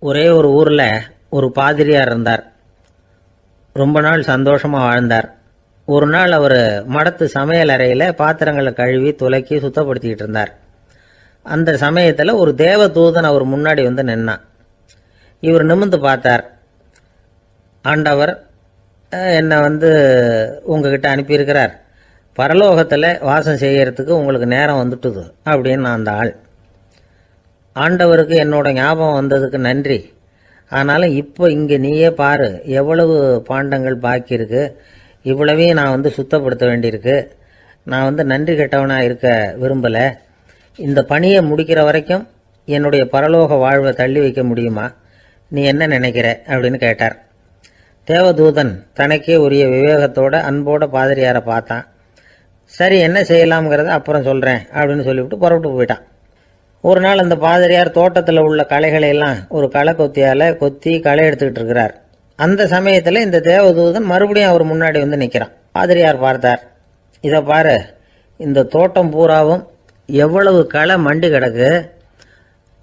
ஒரே ஒரு ஊரில் ஒரு பாதிரியார் இருந்தார். ரொம்ப நாள் சந்தோஷமாக வாழ்ந்தார். ஒரு நாள் அவர் மடத்து சமையல் அறையில் பாத்திரங்களை கழுவி துலக்கி சுத்தப்படுத்திக்கிட்டு இருந்தார். அந்த சமயத்தில் ஒரு தேவ தூதன் அவர் முன்னாடி வந்து நின்னான். இவர் நிமிர்ந்து பார்த்தார். ஆண்டவர் என்னை உங்ககிட்ட அனுப்பியிருக்கிறார், பரலோகத்தில் வாசம் செய்யறதுக்கு உங்களுக்கு நேரம் வந்துட்டுது அப்படின்னு நான் அந்த ஆள். ஆண்டவருக்கு என்னோட ஞாபகம் வந்ததுக்கு நன்றி. ஆனாலும் இப்போ இங்கே நீயே பாரு, எவ்வளவு பாண்டங்கள் பாக்கி இருக்கு, இவ்வளவையும் நான் சுத்தப்படுத்த வேண்டியிருக்கு. நான் நன்றி கெட்டவனாக இருக்க விரும்பலை. இந்த பணியை முடிக்கிற வரைக்கும் என்னுடைய பரலோக வாழ்வை தள்ளி வைக்க முடியுமா? நீ என்ன நினைக்கிற அப்படின்னு கேட்டார். தேவதூதன் தனக்கே உரிய விவேகத்தோட அன்போட பாதிரியாரை பார்த்தான். சரி, என்ன செய்யலாம்ங்கிறத அப்புறம் சொல்கிறேன் அப்படின்னு சொல்லிவிட்டு புறப்பட்டு போயிட்டான். ஒரு நாள் அந்த பாதிரியார் தோட்டத்தில் உள்ள களைகளை எல்லாம் ஒரு களை கொத்தியால் கொத்தி களை எடுத்துக்கிட்டு இருக்கிறார். அந்த சமயத்தில் இந்த தேவதூதன் மறுபடியும் அவர் முன்னாடி நிற்கிறான். பாதிரியார் பார்த்தார். இதை பாரு, இந்த தோட்டம் பூராவும் எவ்வளவு களை மண்டி கிடக்கு,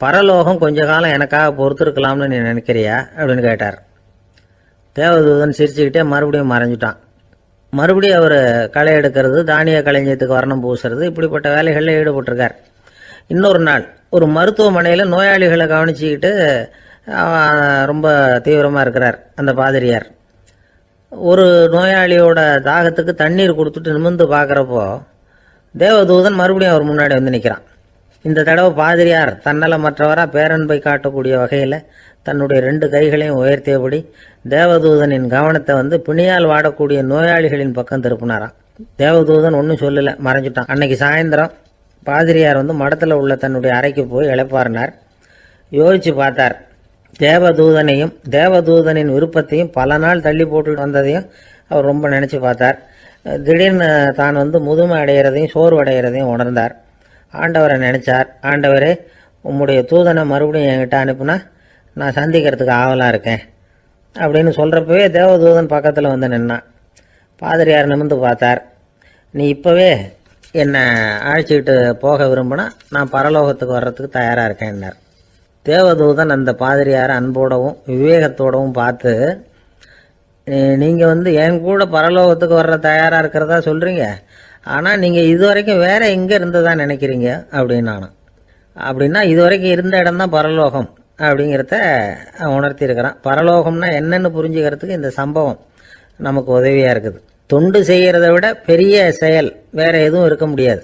பரலோகம் கொஞ்ச காலம் எனக்காக பொறுத்திருக்கலாம்னு நீ நினைக்கிறியா அப்படின்னு கேட்டார். தேவதூதன் சிரிச்சுக்கிட்டே மறுபடியும் மறைஞ்சிட்டான். மறுபடியும் அவர் களை எடுக்கிறது, தானிய களஞ்சியத்துக்கு வர்ணம் பூசுறது, இப்படிப்பட்ட வேலைகளில் ஈடுபட்டிருக்கார். இன்னொரு நாள் ஒரு மருத்துவமனையில் நோயாளிகளை கவனிச்சுக்கிட்டு ரொம்ப தீவிரமாக இருக்கிறார் அந்த பாதிரியார். ஒரு நோயாளியோட தாகத்துக்கு தண்ணீர் கொடுத்துட்டு நிமிர்ந்து பார்க்குறப்போ தேவதூதன் மறுபடியும் அவர் முன்னாடி நிற்கிறான். இந்த தடவை பாதிரியார் தன்னலமற்றவராக பேரன்பை காட்டக்கூடிய வகையில் தன்னுடைய 2 கைகளையும் உயர்த்தியபடி தேவதூதனின் கவனத்தை பிணியால் வாடக்கூடிய நோயாளிகளின் பக்கம் திருப்பினாராம். தேவதூதன் ஒன்றும் சொல்லலை, மறைஞ்சிட்டான். அன்னைக்கு சாயந்தரம் பாதிரியார் மடத்தில் உள்ள தன்னுடைய அறைக்கு போய் இளைப்பாறினார். யோசிச்சு பார்த்தார். தேவதூதனையும் தேவதூதனின் விருப்பத்தையும் பல நாள் தள்ளி போட்டு வந்ததையும் அவர் ரொம்ப நினச்சி பார்த்தார். திடீர்னு தான் முதுமை அடைகிறதையும் சோர்வு அடைகிறதையும் உணர்ந்தார். ஆண்டவரை நினைச்சார். ஆண்டவரே, உம்முடைய தூதனை மறுபடியும் என்கிட்ட அனுப்புனா நான் சந்திக்கிறதுக்கு ஆவலாக இருக்கேன் அப்படின்னு சொல்கிறப்பவே தேவதூதன் பக்கத்தில் நின்னான். பாதிரியார் நிமிர்ந்து பார்த்தார். நீ இப்போவே என்னை அழைச்சிக்கிட்டு போக விரும்பினா நான் பரலோகத்துக்கு வர்றதுக்கு தயாராக இருக்கேன்னார். தேவதூதன் அந்த பாதிரியாரை அன்போடவும் விவேகத்தோடவும் பார்த்து, நீங்கள் என் கூட பரலோகத்துக்கு வர்ற தயாராக இருக்கிறதா சொல்கிறீங்க, ஆனால் நீங்கள் இது வரைக்கும் வேற எங்கே இருந்ததா நினைக்கிறீங்க அப்படின்னானா. அப்படின்னா இது வரைக்கும் இருந்த இடம் தான் பரலோகம் அப்படிங்கிறத உணர்த்தியிருக்கிறான். பரலோகம்னா என்னன்னு புரிஞ்சுக்கிறதுக்கு இந்த சம்பவம் நமக்கு உதவியாக இருக்குது. தொண்டு செய்கிறத விட பெரிய செயல் வேற எதுவும் இருக்க முடியாது.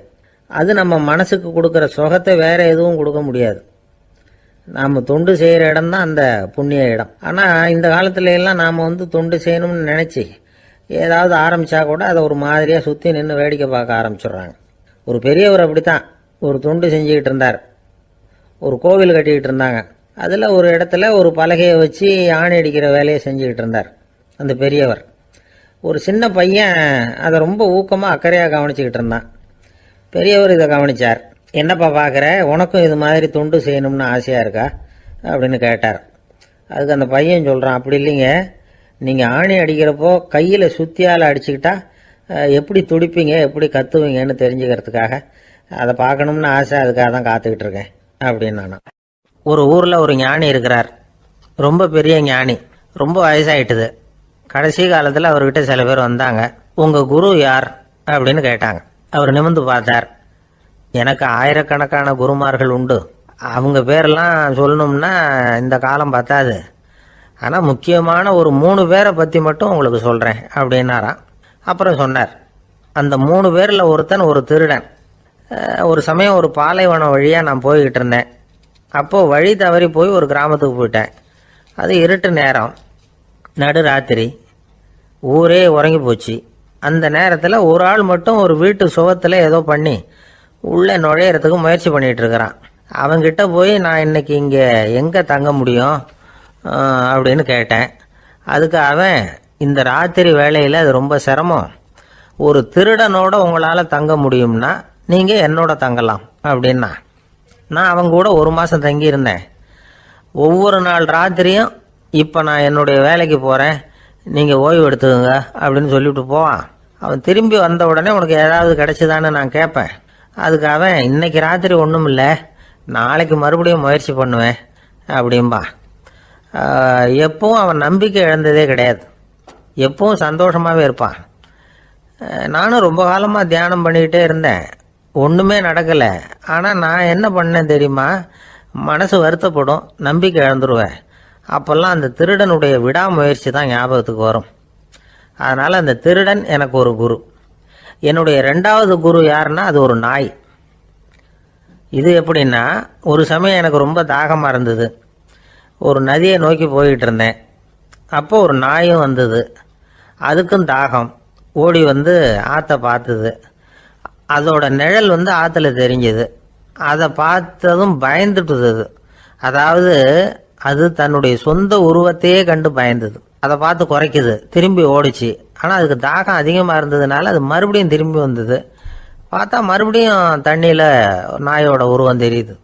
அது நம்ம மனசுக்கு கொடுக்குற சுகத்தை வேற எதுவும் கொடுக்க முடியாது. நாம் தொண்டு செய்கிற இடம் தான் அந்த புண்ணிய இடம். ஆனால் இந்த காலத்துல எல்லாம் நாம் தொண்டு செய்யணும்னு நினச்சி ஏதாவது ஆரம்பித்தா கூட அதை ஒரு மாதிரியாக சுற்றி நின்று வேடிக்கை பார்க்க ஆரம்பிச்சிடுறாங்க. ஒரு பெரியவர் அப்படித்தான் ஒரு தொண்டு செஞ்சுக்கிட்டு இருந்தார். ஒரு கோவில் கட்டிக்கிட்டு இருந்தாங்க. அதில் ஒரு இடத்துல ஒரு பலகையை வச்சு ஆணி அடிக்கிற வேலையை செஞ்சுக்கிட்டு இருந்தார் அந்த பெரியவர். ஒரு சின்ன பையன் அதை ரொம்ப ஊக்கமாக அக்கறையாக கவனிச்சுக்கிட்டு இருந்தான். பெரியவர் இதை கவனித்தார். என்னப்பா பார்க்குற, உனக்கும் இது மாதிரி தொண்டு செய்யணும்னு ஆசையாக இருக்கா அப்படின்னு கேட்டார். அதுக்கு அந்த பையன் சொல்கிறான், அப்படி இல்லைங்க, நீங்கள் ஆணி அடிக்கிறப்போ கையில் சுத்தியால் அடிச்சுக்கிட்டா எப்படி துடிப்பீங்க, எப்படி கத்துவீங்கன்னு தெரிஞ்சுக்கிறதுக்காக அதை பார்க்கணும்னு ஆசை, அதுக்காக தான் காத்துக்கிட்டு இருக்கேன் அப்படின்னு நான். ஒரு ஊரில் ஒரு ஞானி இருக்கிறார். ரொம்ப பெரிய ஞானி, ரொம்ப வயசாயிட்டுது. கடைசி காலத்தில் அவர்கிட்ட சில பேர் வந்தாங்க. உங்கள் குரு யார் அப்படின்னு கேட்டாங்க. அவர் நிமிர்ந்து பார்த்தார். எனக்கு ஆயிரக்கணக்கான குருமார்கள் உண்டு, அவங்க பேரெல்லாம் சொல்லணும்னா இந்த காலம் பத்தாது. ஆனால் முக்கியமான ஒரு 3 பேரை பற்றி மட்டும் உங்களுக்கு சொல்கிறேன் அப்படின்னாராம். அப்புறம் சொன்னார், அந்த 3 பேரில் ஒருத்தன் ஒரு திருடன். ஒரு சமயம் ஒரு பாலைவனம் வழியாக நான் போய்கிட்டு இருந்தேன். அப்போது வழி தவறி போய் ஒரு கிராமத்துக்கு போயிட்டேன். அது இருட்டு நேரம், நடு ராத்திரி, ஊரே உறங்கி போச்சு. அந்த நேரத்தில் ஒரு ஆள் மட்டும் ஒரு வீட்டு சுவத்தில் ஏதோ பண்ணி உள்ளே நுழையிறதுக்கு முயற்சி பண்ணிகிட்டு இருக்கிறான். அவங்கிட்ட போய் நான் இன்னைக்கு இங்கே எங்கே தங்க முடியும் அப்படின்னு கேட்டேன். அதுக்கு அவன், இந்த ராத்திரி வேளையில் அது ரொம்ப சிரமம், ஒரு திருடனோட உங்களால் தங்க முடியும்னா நீங்கள் என்னோட தங்கலாம் அப்படின்னா. நான் அவங்க கூட 1 மாதம் தங்கியிருந்தேன். ஒவ்வொரு நாள் ராத்திரியும் இப்போ நான் என்னுடைய வேலைக்கு போகிறேன், நீங்கள் ஓய்வு எடுத்துக்கோங்க அப்படின்னு சொல்லிவிட்டு போவான். அவன் திரும்பி வந்த உடனே உனக்கு ஏதாவது கிடைச்சிதான்னு நான் கேட்பேன். அதுக்கு அவன், இன்னைக்கு ராத்திரி ஒன்றும் இல்லை, நாளைக்கு மறுபடியும் முயற்சி பண்ணுவேன் அப்படின்பா. எப்பவும் அவன் நம்பிக்கை இழந்ததே கிடையாது. எப்பவும் சந்தோஷமாகவே இருப்பான். நானும் ரொம்ப காலமாக தியானம் பண்ணிக்கிட்டே இருந்தேன், ஒன்றுமே நடக்கலை. ஆனால் நான் என்ன பண்ணேன் தெரியுமா, மனசு வருத்தப்படும், நம்பிக்கை இழந்துருவேன். அப்போல்லாம் அந்த திருடனுடைய விடாமுயற்சி தான் ஞாபகத்துக்கு வரும். அதனால் அந்த திருடன் எனக்கு ஒரு குரு. என்னுடைய 2வது குரு யாருன்னா அது ஒரு நாய். இது எப்படின்னா, ஒரு சமயம் எனக்கு ரொம்ப தாகமாக இருந்தது. ஒரு நதியை நோக்கி போயிட்டு இருந்தேன். அப்போ ஒரு நாயும் வந்தது. அதுக்கும் தாகம். ஓடி வந்து ஆற்றை பார்த்தது. அதோட நிழல் வந்து ஆற்றுல தெரிஞ்சது. அதை பார்த்ததும் பயந்துட்டுது. அதாவது அது தன்னுடைய சொந்த உருவத்தையே கண்டு பயந்தது. அதை பார்த்து குறைக்குது, திரும்பி ஓடிச்சு. ஆனால் அதுக்கு தாகம் அதிகமாக இருந்ததுனால அது மறுபடியும் திரும்பி வந்தது. பார்த்தா மறுபடியும் தண்ணியில் நாயோட உருவம் தெரியுது.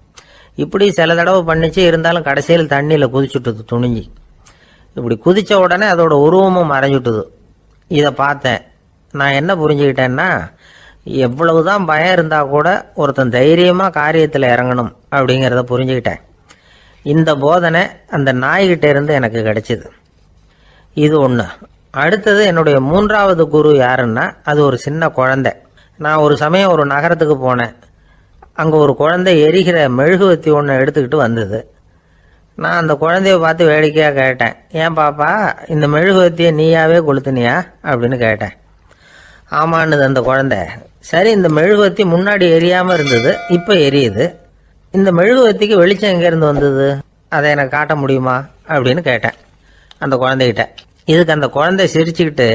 இப்படி சில தடவை பண்ணிச்சு. இருந்தாலும் கடைசியில் தண்ணியில் குதிச்சுட்டுது துணிஞ்சி. இப்படி குதித்த உடனே அதோட உருவமும் மறைஞ்சுட்டுது. இதை பார்த்தேன். நான் என்ன புரிஞ்சுக்கிட்டேன்னா, எவ்வளவுதான் பயம் இருந்தால் கூட ஒருத்தன் தைரியமாக காரியத்தில் இறங்கணும் அப்படிங்கிறத புரிஞ்சுக்கிட்டேன். இந்த போதனை அந்த நாய்கிட்ட இருந்து எனக்கு கிடைச்சிது. இது ஒன்று. அடுத்தது என்னுடைய 3வது குரு யாருன்னா அது ஒரு சின்ன குழந்தை. நான் ஒரு சமயம் ஒரு நகரத்துக்கு போனேன். அங்கே ஒரு குழந்தை எரிகிற மெழுகுவத்தி ஒன்று எடுத்துக்கிட்டு வந்தது. நான் அந்த குழந்தைய பார்த்து வேடிக்கையாக கேட்டேன், ஏன் பாப்பா இந்த மெழுகுவத்தியை நீயாவே கொளுத்துனியா அப்படின்னு கேட்டேன். ஆமான்னுது அந்த குழந்தை. சரி, இந்த மெழுகுவத்தி முன்னாடி எரியாமல் இருந்தது, இப்போ எரியுது. இந்த மெழுகுவத்திக்கு வெளிச்சம் எங்கேருந்து வந்தது, அதை எனக்கு காட்ட முடியுமா அப்படின்னு கேட்டேன் அந்த குழந்தைகிட்ட. இதுக்கு அந்த குழந்தை சிரிச்சுக்கிட்டு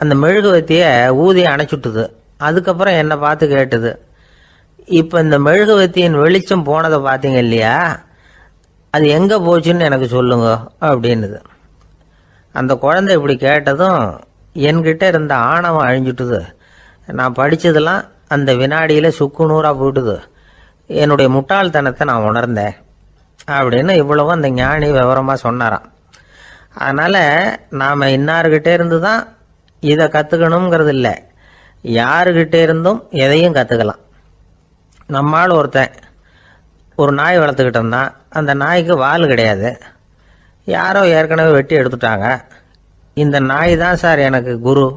அந்த மெழுகுவத்தியை ஊதி அணைச்சுட்டுது. அதுக்கப்புறம் என்னை பார்த்து கேட்டுது, இப்போ இந்த மெழுகுவத்தியின் வெளிச்சம் போனதை பார்த்தீங்க இல்லையா, அது எங்கே போச்சுன்னு எனக்கு சொல்லுங்க அப்படின்னுது. அந்த குழந்தை இப்படி கேட்டதும் என்கிட்ட இருந்த ஆணவம் அழிஞ்சுட்டுது. நான் படித்ததெல்லாம் அந்த வினாடியில் சுக்கு நூறாக போயிட்டுது. என்னுடைய முட்டாள்தனத்தை நான் உணர்ந்தேன் அப்படின்னு இவ்வளவும் அந்த ஞானி விவரமாக சொன்னாராம். அதனால் நாம் இன்னார்கிட்டே இருந்து தான் இதை கற்றுக்கணுங்கிறது இல்லை, யாருக்கிட்டே இருந்தும் எதையும் கற்றுக்கலாம். நம்மால் ஒருத்தன் ஒரு நாய் வளர்த்துக்கிட்டு இருந்தான். அந்த நாய்க்கு வால் கிடையாது. யாரோ ஏற்கனவே வெட்டி எடுத்துட்டாங்க. இந்த நாய் தான் சார் எனக்கு குரு,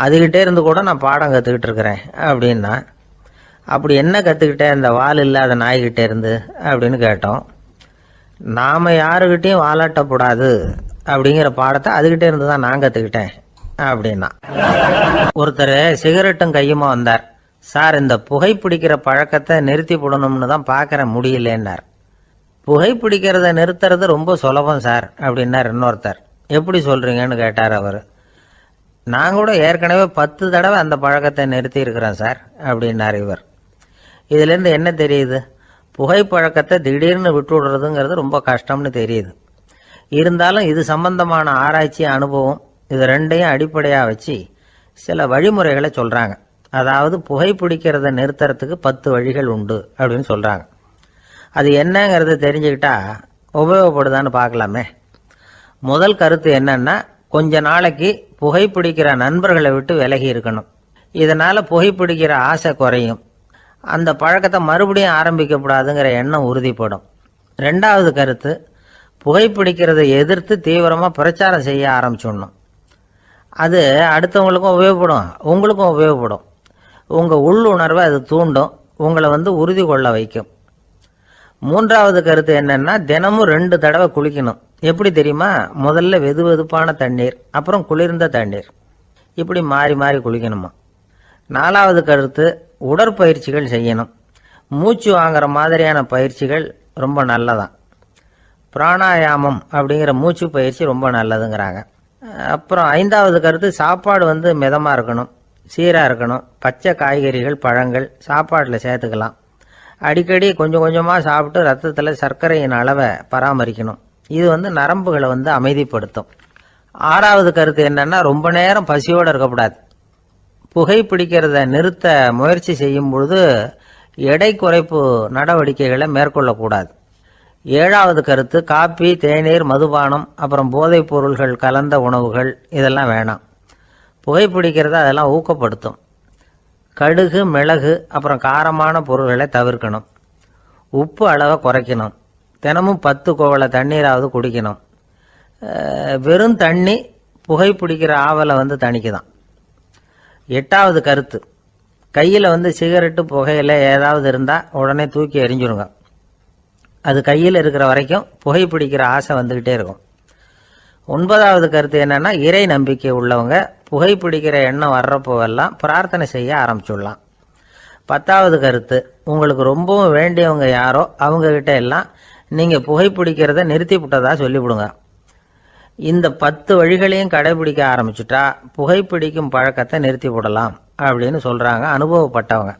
அதுகிட்டே இருந்து கூட நான் பாடம் கற்றுக்கிட்டு இருக்கிறேன் அப்படின்னா. அப்படி என்ன கற்றுக்கிட்டேன் இந்த வால் இல்லாத நாய்கிட்டே இருந்து அப்படின்னு கேட்டோம். நாம் யாருக்கிட்டையும் வாலாட்டக்கூடாது அப்படிங்கிற பாடத்தை அதுகிட்டே இருந்து தான் நான் கற்றுக்கிட்டேன் அப்படின்னா. ஒருத்தர் சிகரெட்டும் கையுமா வந்தார். சார், இந்த புகைப்பிடிக்கிற பழக்கத்தை நிறுத்தி போடணும்னு தான் பார்க்குறேன், முடியலன்னார். புகைப்பிடிக்கிறத நிறுத்துறது ரொம்ப சுலபம் சார் அப்படின்னார் இன்னொருத்தர். எப்படி சொல்கிறீங்கன்னு கேட்டார் அவர். நான் கூட ஏற்கனவே 10 தடவை அந்த பழக்கத்தை நிறுத்தி இருக்கிறேன் சார் அப்படின்னார் இவர். இதுலேருந்து என்ன தெரியுது, புகைப்பழக்கத்தை திடீர்னு விட்டு விடுறதுங்கிறது ரொம்ப கஷ்டம்னு தெரியுது. இருந்தாலும் இது சம்பந்தமான ஆராய்ச்சி, அனுபவம், இது ரெண்டையும் அடிப்படையாக வச்சு சில வழிமுறைகளை சொல்கிறாங்க. அதாவது புகைப்பிடிக்கிறத நிறுத்துறதுக்கு 10 வழிகள் உண்டு அப்படின்னு சொல்கிறாங்க. அது என்னங்கிறத தெரிஞ்சுக்கிட்டா உபயோகப்படுதான்னு பார்க்கலாமே. முதல் கருத்து என்னன்னா, கொஞ்ச நாளைக்கு புகைப்பிடிக்கிற நண்பர்களை விட்டு விலகி இருக்கணும். இதனால் புகைப்பிடிக்கிற ஆசை குறையும். அந்த பழக்கத்தை மறுபடியும் ஆரம்பிக்கப்படாதுங்கிற எண்ணம் உறுதிப்படும். 2வது கருத்து, புகைப்பிடிக்கிறதை எதிர்த்து தீவிரமாக பிரச்சாரம் செய்ய ஆரம்பிச்சிடணும். அது அடுத்தவங்களுக்கும் உபயோகப்படும், உங்களுக்கும் உபயோகப்படும். உங்கள் உள்ளுணர்வை அது தூண்டும், உங்களை உறுதி கொள்ள வைக்கும். 3வது கருத்து என்னன்னா, தினமும் 2 தடவை குளிக்கணும். எப்படி தெரியுமா, முதல்ல வெது வெதுப்பான தண்ணீர், அப்புறம் குளிர்ந்த தண்ணீர், இப்படி மாறி மாறி குளிக்கணுமா. 4வது கருத்து, உடற்பயிற்சிகள் செய்யணும். மூச்சு வாங்குற மாதிரியான பயிற்சிகள் ரொம்ப நல்லதான். பிராணாயாமம் அப்படிங்கிற மூச்சு பயிற்சி ரொம்ப நல்லதுங்கிறாங்க. அப்புறம் 5வது கருத்து, சாப்பாடு மிதமாக இருக்கணும், சீராக இருக்கணும். பச்சை காய்கறிகள், பழங்கள் சாப்பாட்டில் சேர்த்துக்கலாம். அடிக்கடி கொஞ்சம் கொஞ்சமாக சாப்பிட்டு ரத்தத்தில் சர்க்கரையின் அளவை பராமரிக்கணும். இது நரம்புகளை அமைதிப்படுத்தும். 6வது கருத்து என்னன்னா, ரொம்ப நேரம் பசியோடு இருக்கக்கூடாது. புகைப்பிடிக்கிறத நிறுத்த முயற்சி செய்யும் பொழுது எடை குறைப்பு நடவடிக்கைகளை மேற்கொள்ளக்கூடாது. 7வது கருத்து, காப்பி, தேநீர், மதுபானம், அப்புறம் போதைப் பொருள்கள் கலந்த உணவுகள் இதெல்லாம் வேணாம். புகைப்பிடிக்கிறத அதெல்லாம் ஊக்கப்படுத்தும். கடுகு, மிளகு, அப்புறம் காரமான பொருள்களை தவிர்க்கணும். உப்பு அளவை குறைக்கணும். தினமும் 10 குவளை தண்ணீராவது குடிக்கணும். வெறும் தண்ணி புகைப்பிடிக்கிற ஆவலை வந்து தணிக்குதான். 8வது கருத்து, கையில் வந்து சிகரெட்டு புகையில ஏதாவது இருந்தால் உடனே தூக்கி எறிஞ்சிருங்க. அது கையில் இருக்கிற வரைக்கும் புகைப்பிடிக்கிற ஆசை வந்துக்கிட்டே இருக்கும். 9வது கருத்து என்னன்னா, இறை நம்பிக்கை உள்ளவங்க புகைப்பிடிக்கிற எண்ணம் வர்றப்போவெல்லாம் பிரார்த்தனை செய்ய ஆரம்பிச்சுடலாம். 10வது கருத்து, உங்களுக்கு ரொம்பவும் வேண்டியவங்க யாரோ அவங்கக்கிட்ட எல்லாம் நீங்கள் புகைப்பிடிக்கிறத நிறுத்தி விட்டதா சொல்லிவிடுங்க. இந்த 10 வழிகளையும் கடைபிடிக்க ஆரம்பிச்சுட்டா புகைப்பிடிக்கும் பழக்கத்தை நிறுத்தி விடலாம் அப்படின்னு சொல்கிறாங்க அனுபவப்பட்டவங்க.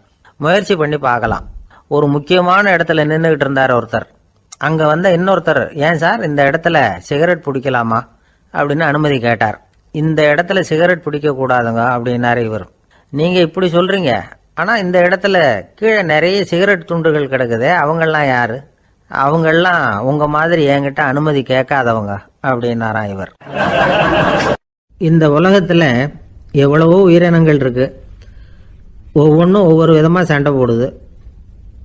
முயற்சி பண்ணி பார்க்கலாம். ஒரு முக்கியமான இடத்துல நின்றுக்கிட்டு இருந்தார் ஒருத்தர். அங்கே வந்த இன்னொருத்தர், ஏன் சார் இந்த இடத்துல சிகரெட் பிடிக்கலாமா அப்படின்னு அனுமதி கேட்டார். இந்த இடத்துல சிகரெட் பிடிக்கக்கூடாதுங்க அப்படின்னாரு இவர். நீங்கள் இப்படி சொல்கிறீங்க, ஆனால் இந்த இடத்துல கீழே நிறைய சிகரெட் துண்டுகள் கிடக்குதே, அவங்கெல்லாம் யாரு? அவங்கெல்லாம் உங்கள் மாதிரி என்கிட்ட அனுமதி கேட்காதவங்க அப்படின்னாராம் இவர். இந்த உலகத்தில் எவ்வளவோ உயிரினங்கள் இருக்கு, ஒவ்வொன்றும் ஒவ்வொரு விதமாக சண்டை போடுது.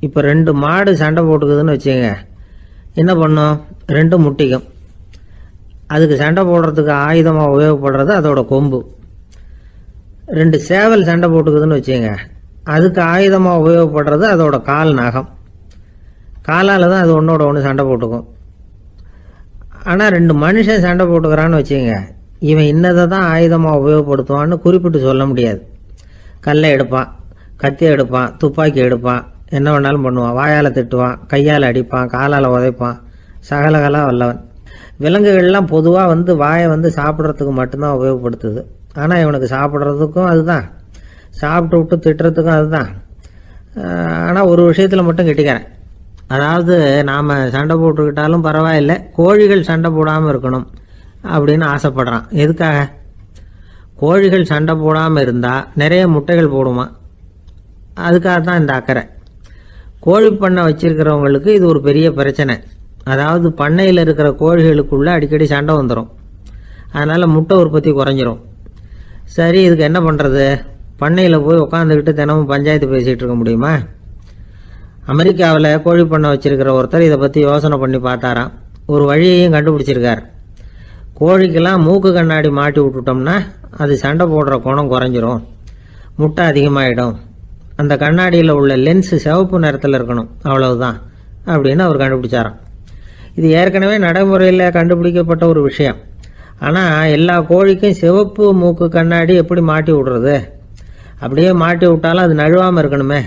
இப்போ 2 மாடு சண்டை போட்டுக்குதுன்னு வச்சுங்க, என்ன பண்ணும்? 2 முட்டிக்கும். அதுக்கு சண்டை போடுறதுக்கு ஆயுதமாக உபயோகப்படுறது அதோட கொம்பு. 2 சேவல் சண்டை போட்டுக்குதுன்னு வச்சுங்க, அதுக்கு ஆயுதமாக உபயோகப்படுறது அதோட கால் நகம். காலால் தான் அது ஒன்றோட ஒன்று சண்டை போட்டுக்கும். ஆனால் 2 மனுஷன் சண்டை போட்டுக்கிறான்னு வச்சுங்க, இவன் இன்னதை தான் ஆயுதமாக உபயோகப்படுத்துவான்னு குறிப்பிட்டு சொல்ல முடியாது. கல்லை எடுப்பான், கத்தி எடுப்பான், துப்பாக்கி எடுப்பான், என்ன வேணாலும் பண்ணுவான். வாயால் திட்டுவான், கையால் அடிப்பான், காலால் உதைப்பான், சகலகலாக வல்லவன். விலங்குகள்லாம் பொதுவாக வந்து வாயை வந்து சாப்பிட்றதுக்கு மட்டும்தான் உபயோகப்படுத்துது. ஆனால் இவனுக்கு சாப்பிட்றதுக்கும் அதுதான், சாப்பிட்டு விட்டு திட்டுறதுக்கும் அதுதான். ஆனால் ஒரு விஷயத்தில் மட்டும் கெட்டிக்கிறேன். அதாவது நாம் சண்டை போட்டுக்கிட்டாலும் பரவாயில்லை, கோழிகள் சண்டை போடாமல் இருக்கணும் அப்படின்னு ஆசைப்படுறான். எதுக்காக? கோழிகள் சண்டை போடாமல் இருந்தால் நிறைய முட்டைகள் போடுமா, அதுக்காக தான் இந்த அக்கறை. கோழி பண்ணை வச்சிருக்கிறவங்களுக்கு இது ஒரு பெரிய பிரச்சனை. அதாவது பண்ணையில் இருக்கிற கோழிகளுக்குள்ளே அடிக்கடி சண்டை வந்துடும், அதனால் முட்டை உற்பத்தி குறைஞ்சிரும். சரி, இதுக்கு என்ன பண்ணுறது? பண்ணையில் போய் உட்காந்துக்கிட்டு தினமும் பஞ்சாயத்து பேசிகிட்டு இருக்க முடியுமா? அமெரிக்காவில் கோழி பண்ணை வச்சிருக்கிற ஒருத்தர் இதை பற்றி யோசனை பண்ணி பார்த்தாராம். ஒரு வழியையும் கண்டுபிடிச்சிருக்கார். கோழிக்கெல்லாம் மூக்கு கண்ணாடி மாட்டி விட்டுட்டோம்னா அது சண்டை போடுற குணம் குறைஞ்சிரும், முட்டை அதிகமாகிடும். அந்த கண்ணாடியில் உள்ள லென்ஸ் சிவப்பு நிறத்தில் இருக்கணும், அவ்வளவுதான் அப்படின்னு அவர் கண்டுபிடிச்சாராம். இது ஏற்கனவே நடைமுறையில் கண்டுபிடிக்கப்பட்ட ஒரு விஷயம். ஆனால் எல்லா கோழிக்கும் சிவப்பு மூக்கு கண்ணாடி எப்படி மாட்டி விடுறது? அப்படியே மாட்டி விட்டாலும் அது நழுவாமல் இருக்கணுமே.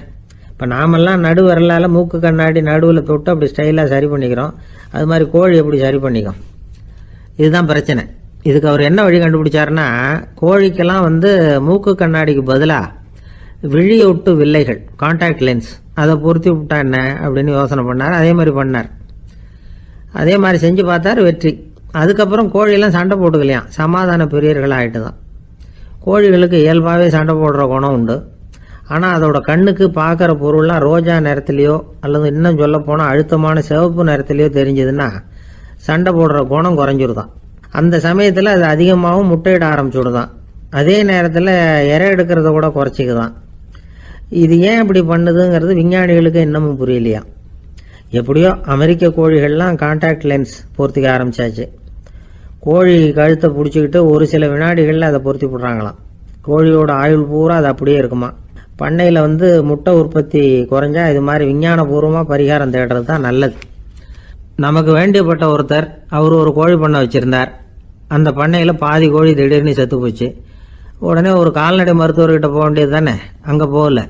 இப்போ நாமெல்லாம் நடு வரலால் மூக்கு கண்ணாடி நடுவில் தொட்டு அப்படி ஸ்டைலாக சரி பண்ணிக்கிறோம், அது மாதிரி கோழி எப்படி சரி பண்ணிக்கும்? இதுதான் பிரச்சனை. இதுக்கு அவர் என்ன வழி கண்டுபிடிச்சாருன்னா, கோழிக்கெல்லாம் வந்து மூக்கு கண்ணாடிக்கு பதிலாக விழியொட்டு வில்லைகள், கான்டாக்ட் லென்ஸ், அதை பொருத்தி விட்டா என்ன அப்படின்னு யோசனை பண்ணார். அதே மாதிரி பண்ணார். அதே மாதிரி செஞ்சு பார்த்தார், வெற்றி. அதுக்கப்புறம் கோழியெல்லாம் சண்டை போட்டுக்கலையாம், சமாதான பிரியர்கள் ஆகிட்டு தான். கோழிகளுக்கு இயல்பாகவே சண்டை போடுற குணம் உண்டு. ஆனால் அதோட கண்ணுக்கு பார்க்குற பொருள்லாம் ரோஜா நிறத்துலையோ அல்லது இன்னும் சொல்ல போனால் அழுத்தமான சிவப்பு நிறத்துலையோ தெரிஞ்சதுன்னா சண்டை போடுற குணம் குறைஞ்சிருதான். அந்த சமயத்தில் அது அதிகமாகவும் முட்டையிட ஆரம்பிச்சுடுதான். அதே நேரத்தில் இறை எடுக்கிறத கூட குறைச்சிக்குதான். இது ஏன் இப்படி பண்ணுதுங்கிறது விஞ்ஞானிகளுக்கு இன்னமும் புரியலையா. எப்படியோ அமெரிக்க கோழிகள்லாம் கான்டாக்ட் லென்ஸ் பொருத்திக்க ஆரம்பிச்சாச்சு. கோழி கழுத்தை பிடிச்சிக்கிட்டு ஒரு சில வினாடிகளில் அதை பொருத்தி விட்றாங்களாம். கோழியோட ஆயுள் பூரா அது அப்படியே இருக்குமா. பண்ணையில் வந்து முட்டை உற்பத்தி குறைஞ்சா இது மாதிரி விஞ்ஞானபூர்வமாக பரிகாரம் தேடுறது தான் நல்லது. நமக்கு வேண்டியப்பட்ட ஒருத்தர், அவர் ஒரு கோழி பண்ணை வச்சுருந்தார். அந்த பண்ணையில் பாதி கோழி திடீர்னு செத்து போச்சு. உடனே ஒரு கால்நடை மருத்துவர்கிட்ட போக வேண்டியது தானே, அங்கே போகல.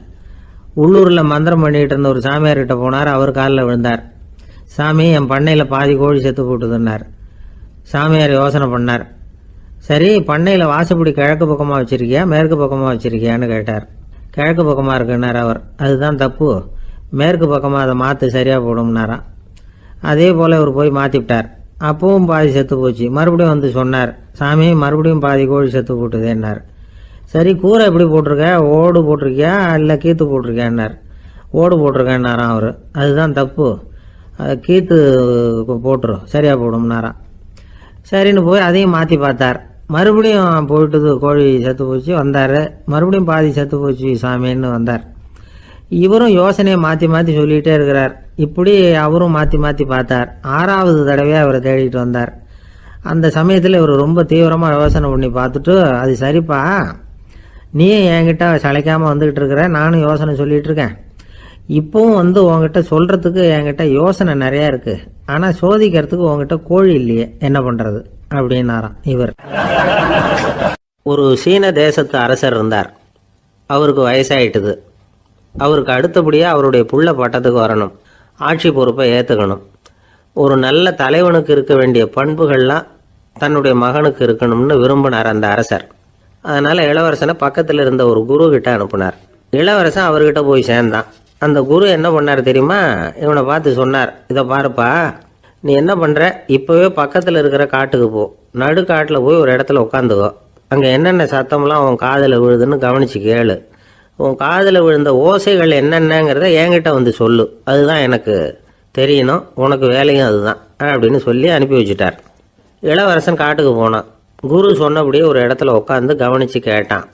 உள்ளூரில் மந்திரம் பண்ணிகிட்டு இருந்த ஒரு சாமியார்கிட்ட போனார். அவர் காலில் விழுந்தார். சாமி, என் பண்ணையில் பாதி கோழி செத்து போட்டுதுன்னார். சாமியார் யோசனை பண்ணார். சரி, பண்ணையில் வாசப்படி கிழக்கு பக்கமாக வச்சுருக்கியா மேற்கு பக்கமாக வச்சுருக்கியான்னு கேட்டார். கிழக்கு பக்கமாக இருக்குன்னார் அவர். அதுதான் தப்பு, மேற்கு பக்கமாக அதை மாற்று சரியாக போடும்னாராம். அதே போல் அவர் போய் மாற்றிவிட்டார். அப்பவும் பாதி செத்து போச்சு. மறுபடியும் வந்து சொன்னார், சாமி மறுபடியும் பாதி கோழி செத்து போட்டுதேன்னார். சரி, கூரை எப்படி போட்டிருக்க, ஓடு போட்டிருக்கியா இல்லை கீத்து போட்டிருக்கியான்னார். ஓடு போட்டிருக்கேன்னாராம் அவர். அதுதான் தப்பு, கீத்து போட்டுரும் சரியாக போடும்னாராம். சரின்னு போய் அதையும் மாற்றி பார்த்தார். மறுபடியும் போயிட்டது, கோழி செத்து போச்சு. வந்தார், மறுபடியும் பாதி செத்து போச்சு சாமின்னு வந்தார். இவரும் யோசனையை மாற்றி மாற்றி சொல்லிகிட்டே இருக்கிறார். இப்படி அவரும் மாற்றி மாற்றி பார்த்தார். 6வது தடவையாக அவரை தேடிட்டு வந்தார். அந்த சமயத்தில் இவர் ரொம்ப தீவிரமாக யோசனை பண்ணி பார்த்துட்டு, அது சரிப்பா, நீயும் என்கிட்ட சளைக்காமல் வந்துக்கிட்டு இருக்கிற, நானும் யோசனை சொல்லிகிட்டு இருக்கேன். இப்போவும் உங்ககிட்ட சொல்கிறதுக்கு என்கிட்ட யோசனை நிறையா இருக்குது, ஆனால் சோதிக்கிறதுக்கு உங்ககிட்ட கோழி இல்லையே, என்ன பண்ணுறது அப்படின்னாராம் இவர். ஒரு சீன தேசத்து அரசர் இருந்தார். அவருக்கு வயசாயிட்டுது. அவருக்கு அடுத்தபடியாக அவருடைய புள்ள பட்டத்துக்கு வரணும், ஆட்சி பொறுப்பை ஏற்றுக்கணும். ஒரு நல்ல தலைவனுக்கு இருக்க வேண்டிய பண்புகள்லாம் தன்னுடைய மகனுக்கு இருக்கணும்னு விரும்பினார் அந்த அரசர். அதனால் இளவரசனை பக்கத்தில் இருந்த ஒரு குரு கிட்ட அனுப்புனார். இளவரசன் அவர்கிட்ட போய் சேர்ந்தான். அந்த குரு என்ன பண்ணார் தெரியுமா? இவனை பார்த்து சொன்னார், இதை பாருப்பா, நீ என்ன பண்ணுற, இப்போவே பக்கத்தில் இருக்கிற காட்டுக்கு போ, நடுக்காட்டில் போய் ஒரு இடத்துல உட்காந்துக்கோ. அங்கே என்னென்ன சத்தம்லாம் உன் காதில் விழுதுன்னு கவனித்து கேளு. உன் காதில் விழுந்த ஓசைகள் என்னென்னங்கிறத என்கிட்ட வந்து சொல்லு, அதுதான் எனக்கு தெரியணும், உனக்கு வேலையும் அதுதான் அப்படின்னு சொல்லி அனுப்பி வச்சுட்டார். இளவரசன் காட்டுக்கு போனான். குரு சொன்னபடியே ஒரு இடத்துல உட்காந்து கவனித்து கேட்டான்.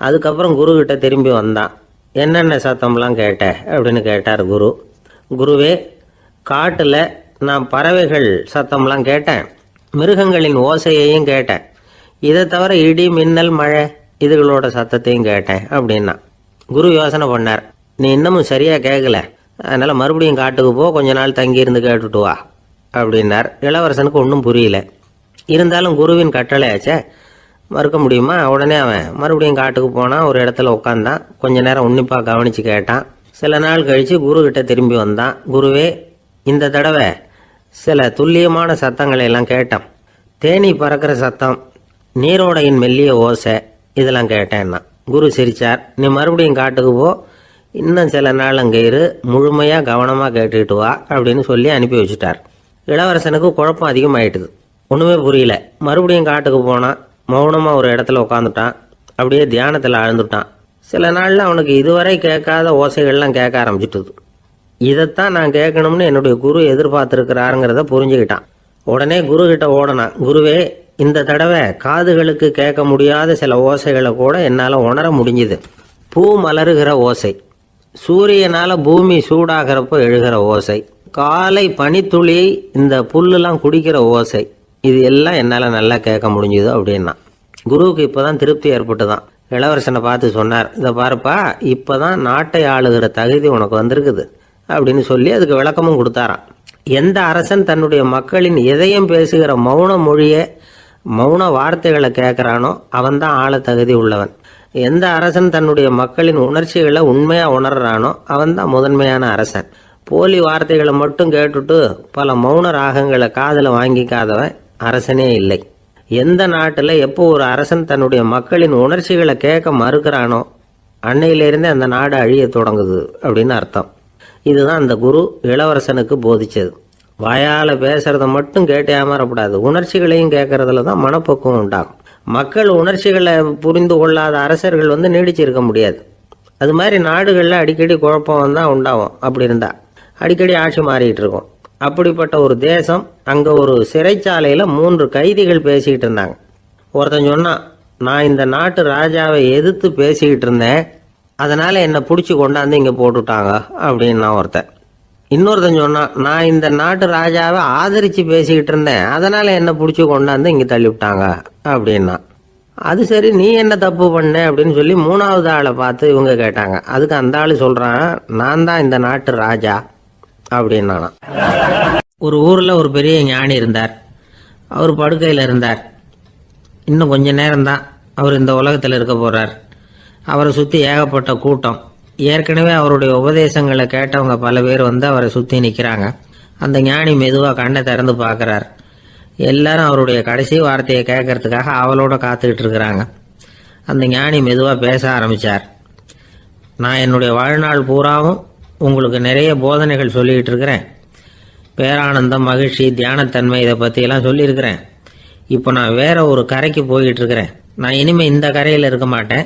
அதுக்கப்புறம் குரு கிட்ட திரும்பி வந்தான். என்னென்ன சத்தம்லாம் கேட்ட அப்படின்னு கேட்டார் குரு. குருவே, காட்டில் நான் பறவைகள் சத்தம்லாம் கேட்டேன், மிருகங்களின் ஓசையையும் கேட்டேன், இதை தவிர இடி மின்னல் மழை இதுகளோட சத்தத்தையும் கேட்டேன் அப்படின்னா. குரு யோசனை பண்ணார், நீ இன்னமும் சரியாக கேட்கல, அதனால் மறுபடியும் காட்டுக்கு போ, கொஞ்ச நாள் தங்கியிருந்து கேட்டுட்டு வா அப்படின்னார். இளவரசனுக்கு ஒன்றும் புரியல. இருந்தாலும் குருவின் கட்டளையாச்சே, மறுக்க முடியுமா? உடனே அவன் மறுபடியும் காட்டுக்கு போனான். ஒரு இடத்துல உட்காந்தான். கொஞ்ச நேரம் உன்னிப்பாக கவனித்து கேட்டான். சில நாள் கழித்து குரு கிட்ட திரும்பி வந்தான். குருவே, இந்த தடவை சில துல்லியமான சத்தங்களை எல்லாம் கேட்டான். தேனி பறக்கிற சத்தம், நீரோடையின் மெல்லிய ஓசை, இதெல்லாம் கேட்டேன்னா. குரு சிரிச்சார். நீ மறுபடியும் காட்டுக்கு போ, இன்னும் சில நாள் அங்கே இரு, முழுமையாக கவனமாக கேட்டுக்கிட்டு வா அப்படின்னு சொல்லி அனுப்பி வச்சுட்டார். இளவரசனுக்கு குழப்பம் அதிகமாயிட்டுது. ஒன்றுமே புரியல. மறுபடியும் காட்டுக்கு போனான். மௌனமாக ஒரு இடத்துல உட்காந்துட்டான். அப்படியே தியானத்தில் ஆழ்ந்துட்டான். சில நாளில் அவனுக்கு இதுவரை கேட்காத ஓசைகள்லாம் கேட்க ஆரம்பிச்சிட்டுது. இதைத்தான் நான் கேட்கணும்னு என்னுடைய குரு எதிர்பார்த்துருக்கிறாருங்கிறத புரிஞ்சுக்கிட்டான். உடனே குரு கிட்ட ஓடனான். குருவே, இந்த தடவை காதுகளுக்கு கேட்க முடியாத சில ஓசைகளை கூட என்னால் உணர முடிஞ்சுது. பூ மலருகிற ஓசை, சூரியனால் பூமி சூடாகிறப்போ எழுகிற ஓசை, காலை பனித்துளி இந்த புல்லுலாம் குடிக்கிற ஓசை, இது எல்லாம் என்னால் நல்லா கேட்க முடிஞ்சுது அப்படின்னா. குருவுக்கு இப்போ தான் திருப்தி ஏற்பட்டு தான். இளவரசனை பார்த்து சொன்னார், இதை பாருப்பா, இப்போ தான் நாட்டை ஆளுகிற தகுதி உனக்கு வந்திருக்குது அப்படின்னு சொல்லி அதுக்கு விளக்கமும் கொடுத்தாராம். எந்த அரசன் தன்னுடைய மக்களின் இதயம் பேசுகிற மௌன மொழியை, மௌன வார்த்தைகளை கேட்குறானோ அவன்தான் ஆள தகுதி உள்ளவன். எந்த அரசன் தன்னுடைய மக்களின் உணர்ச்சிகளை உண்மையாக உணர்றானோ அவன்தான் முதன்மையான அரசன். போலி வார்த்தைகளை மட்டும் கேட்டுட்டு பல மௌன ராகங்களை காதில் வாங்கிக்காதவன் அரசனே இல்லை. எந்த நாட்டில் எப்போ ஒரு அரசன் தன்னுடைய மக்களின் உணர்ச்சிகளை கேட்க மறுக்கிறானோ அன்னையிலேருந்தே அந்த நாடு அழிய தொடங்குது அப்படின்னு அர்த்தம். இதுதான் அந்த குரு இளவரசனுக்கு போதிச்சது. வாயால் பேசுறத மட்டும் கேட்டு ஏமாறக்கூடாது, உணர்ச்சிகளையும் கேட்கறதுல தான் மனப்பக்குவம் உண்டாகும். மக்கள் உணர்ச்சிகளை புரிந்து கொள்ளாத அரசர்கள் நீடிச்சிருக்க முடியாது. அது மாதிரி நாடுகளில் அடிக்கடி குழப்பம் தான் உண்டாகும். அப்படி இருந்தா அடிக்கடி ஆட்சி மாறிக்கிட்டு இருக்கும். அப்படிப்பட்ட ஒரு தேசம், அங்கே ஒரு சிறைச்சாலையில் 3 கைதிகள் பேசிக்கிட்டு இருந்தாங்க. ஒருத்தன் சொன்னான், நான் இந்த நாட்டு ராஜாவை எதிர்த்து பேசிக்கிட்டு இருந்தேன், அதனால் என்னை பிடிச்சி கொண்டாந்து இங்கே போட்டுட்டாங்க அப்படின்னா ஒருத்தன். இன்னொருத்தன் சொன்னான், நான் இந்த நாட்டு ராஜாவை ஆதரித்து பேசிக்கிட்டு இருந்தேன், அதனால் என்னை பிடிச்சி கொண்டாந்து இங்கே தள்ளிவிட்டாங்க அப்படின்னா. அது சரி, நீ என்ன தப்பு பண்ண அப்படின்னு சொல்லி 3வது ஆளை பார்த்து இவங்க கேட்டாங்க. அதுக்கு அந்த ஆள் சொல்கிறான், நான் தான் இந்த நாட்டு ராஜா அப்படின்னா. ஒரு ஊரில் ஒரு பெரிய ஞானி இருந்தார். அவர் படுக்கையில் இருந்தார். இன்னும் கொஞ்ச நேரம்தான் அவர் இந்த உலகத்தில் இருக்க போகிறார். அவரை சுற்றி ஏகப்பட்ட கூட்டம். ஏற்கனவே அவருடைய உபதேசங்களை கேட்டவங்க பல பேர் அவரை சுற்றி நிற்கிறாங்க. அந்த ஞானி மெதுவாக கண்ணை திறந்து பார்க்குறார். எல்லாரும் அவருடைய கடைசி வார்த்தையை கேட்கறதுக்காக அவளோட காத்துக்கிட்டு இருக்கிறாங்க. அந்த ஞானி மெதுவாக பேச ஆரம்பித்தார். நான் என்னுடைய வாழ்நாள் பூராவும் உங்களுக்கு நிறைய போதனைகள் சொல்லிக்கிட்டு இருக்கிறேன். பேரானந்தம், மகிழ்ச்சி, தியானத்தன்மை, இதை பற்றியெல்லாம் சொல்லியிருக்கிறேன். இப்போ நான் வேற ஒரு கரைக்கு போய்கிட்டு இருக்கிறேன். நான் இனிமேல் இந்த கரையில் இருக்க மாட்டேன்.